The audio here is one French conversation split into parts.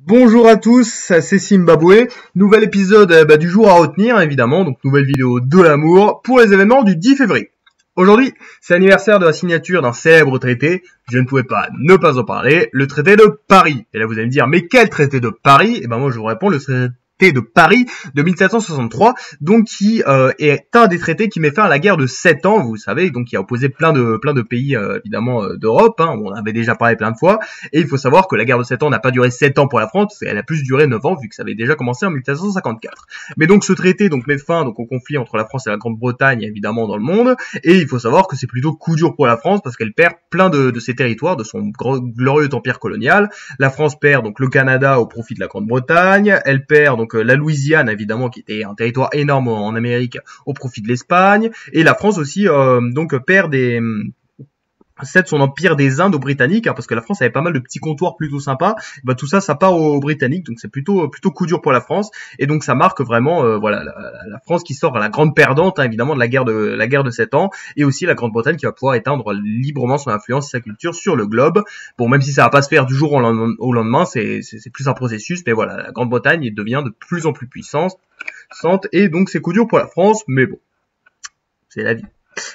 Bonjour à tous, c'est Zimbabwe. Nouvel épisode du jour à retenir, évidemment. Donc nouvelle vidéo de l'amour pour les événements du 10 février. Aujourd'hui, c'est l'anniversaire de la signature d'un célèbre traité. Je ne pouvais pas ne pas en parler. Le traité de Paris. Et là, vous allez me dire, mais quel traité de Paris? Et ben moi, je vous réponds, le traité de Paris de 1763, donc qui est un des traités qui met fin à la guerre de 7 ans, vous savez, donc qui a opposé plein de pays évidemment d'Europe, hein, on en avait déjà parlé plein de fois, et il faut savoir que la guerre de 7 ans n'a pas duré 7 ans pour la France, elle a plus duré 9 ans vu que ça avait déjà commencé en 1754. Mais donc ce traité donc met fin donc au conflit entre la France et la Grande-Bretagne évidemment dans le monde, et il faut savoir que c'est plutôt coup dur pour la France parce qu'elle perd plein de ses territoires, de son glorieux empire colonial. La France perd donc le Canada au profit de la Grande-Bretagne, elle perd donc la Louisiane évidemment qui était un territoire énorme en Amérique au profit de l'Espagne, et la France aussi donc perd cède son empire des Indes aux Britanniques, hein, parce que la France avait pas mal de petits comptoirs plutôt sympas. Bah, tout ça, ça part aux Britanniques, donc c'est plutôt coup dur pour la France, et donc ça marque vraiment voilà la France qui sort à la grande perdante, hein, évidemment de la guerre de 7 ans, et aussi la Grande-Bretagne qui va pouvoir éteindre librement son influence et sa culture sur le globe. Bon, même si ça va pas se faire du jour au lendemain, c'est plus un processus, mais voilà, la Grande-Bretagne devient de plus en plus puissante, et donc c'est coup dur pour la France, mais bon, c'est la vie.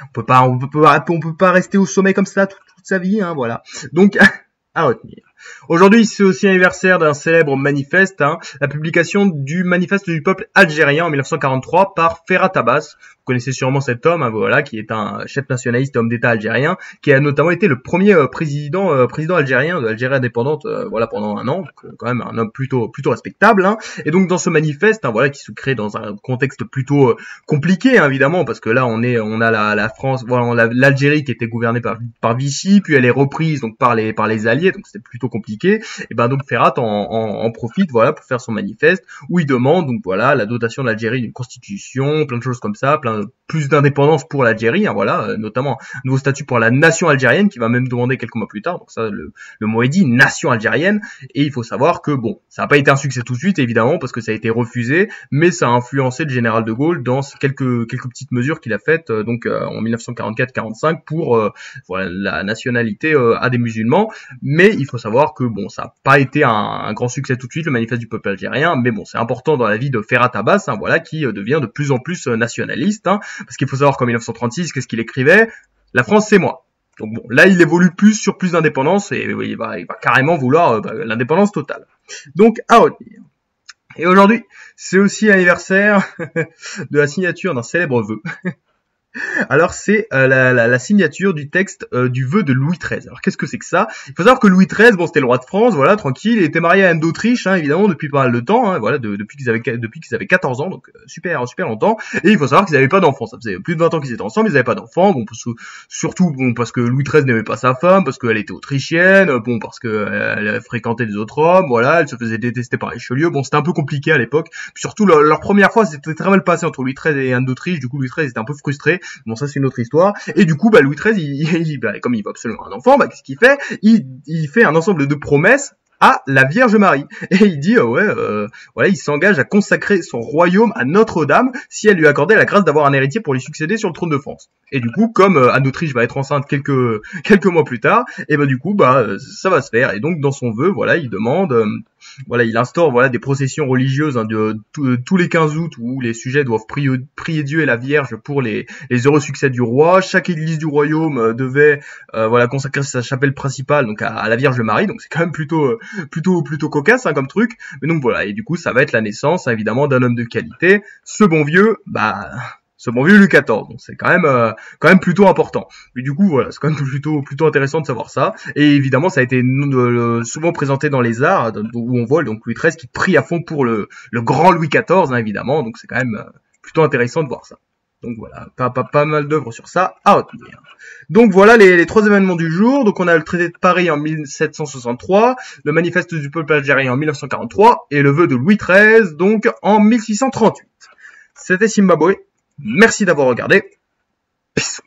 On peut pas rester au sommet comme ça toute sa vie, hein, voilà. Donc, à retenir. Aujourd'hui, c'est aussi l'anniversaire d'un célèbre manifeste, hein, la publication du manifeste du peuple algérien en 1943 par Ferhat Abbas. Vous connaissez sûrement cet homme, hein, voilà, qui est un chef nationaliste, homme d'État algérien, qui a notamment été le premier président algérien de l'Algérie indépendante, voilà, pendant un an, donc quand même un homme plutôt respectable, hein. Et donc dans ce manifeste, hein, voilà, qui se crée dans un contexte plutôt compliqué, hein, évidemment, parce que là on a la France, voilà, on a l'Algérie qui était gouvernée par Vichy, puis elle est reprise donc par les Alliés, donc c'était plutôt compliqué. Et ben donc Ferhat en profite, voilà, pour faire son manifeste où il demande donc voilà la dotation de l'Algérie d'une constitution, plein de choses comme ça, plus d'indépendance pour l'Algérie, hein, voilà, notamment un nouveau statut pour la nation algérienne qui va même demander quelques mois plus tard. Donc ça, le mot est dit, nation algérienne. Et il faut savoir que bon, ça n'a pas été un succès tout de suite évidemment parce que ça a été refusé, mais ça a influencé le général de Gaulle dans quelques petites mesures qu'il a faites en 1944-45 pour voilà la nationalité à des musulmans. Mais il faut savoir que bon, ça n'a pas été un grand succès tout de suite, le manifeste du peuple algérien, mais bon, c'est important dans la vie de Ferhat Abbas, hein, voilà, qui devient de plus en plus nationaliste, hein, parce qu'il faut savoir qu'en 1936, qu'est-ce qu'il écrivait? La France, c'est moi. Donc bon, là, il évolue sur plus d'indépendance, et il va carrément vouloir l'indépendance totale. Donc, à retenir. Et aujourd'hui, c'est aussi l'anniversaire de la signature d'un célèbre vœu. Alors c'est la signature du texte du vœu de Louis XIII. Alors qu'est-ce que c'est que ça? Il faut savoir que Louis XIII, bon, c'était le roi de France, voilà, tranquille, il était marié à Anne d'Autriche, hein, évidemment, depuis pas mal de temps, hein, voilà, depuis qu'ils avaient 14 ans, donc super longtemps. Et il faut savoir qu'ils n'avaient pas d'enfants. Ça faisait plus de 20 ans qu'ils étaient ensemble, ils n'avaient pas d'enfants. Bon, surtout bon parce que Louis XIII n'aimait pas sa femme, parce qu'elle était autrichienne, bon parce que elle fréquentait des autres hommes, voilà, elle se faisait détester par Richelieu. Bon, c'était un peu compliqué à l'époque. Puis surtout leur première fois, c'était très mal passé entre Louis XIII et Anne d'Autriche. Du coup, Louis XIII était un peu frustré. Bon, ça c'est une autre histoire. Et du coup, Louis XIII, comme il veut absolument un enfant, qu'est-ce qu'il fait? Il fait un ensemble de promesses à la Vierge Marie. Et il dit, voilà, il s'engage à consacrer son royaume à Notre-Dame si elle lui accordait la grâce d'avoir un héritier pour lui succéder sur le trône de France. Et du coup, comme Anne d'Autriche va être enceinte quelques mois plus tard, et du coup, ça va se faire. Et donc, dans son vœu, voilà, il demande, voilà, il instaure, voilà, des processions religieuses, hein, tous les 15 août où les sujets doivent prier Dieu et la Vierge pour les heureux succès du roi. Chaque église du royaume devait, voilà, consacrer sa chapelle principale, donc à la Vierge Marie. Donc c'est quand même plutôt cocasse, hein, comme truc. Mais donc voilà, et du coup, ça va être la naissance, évidemment, d'un homme de qualité. Ce bon vieux Louis XIV, donc c'est quand même plutôt important. Mais du coup, voilà, c'est quand même plutôt intéressant de savoir ça. Et évidemment, ça a été souvent présenté dans les arts, où on voit donc Louis XIII qui prie à fond pour le grand Louis XIV, hein, évidemment. Donc c'est quand même plutôt intéressant de voir ça. Donc voilà, pas mal d'œuvres sur ça à retenir. Donc voilà les trois événements du jour. Donc on a le traité de Paris en 1763, le manifeste du peuple algérien en 1943 et le vœu de Louis XIII donc en 1638. C'était Zimbabwe. Merci d'avoir regardé. Peace.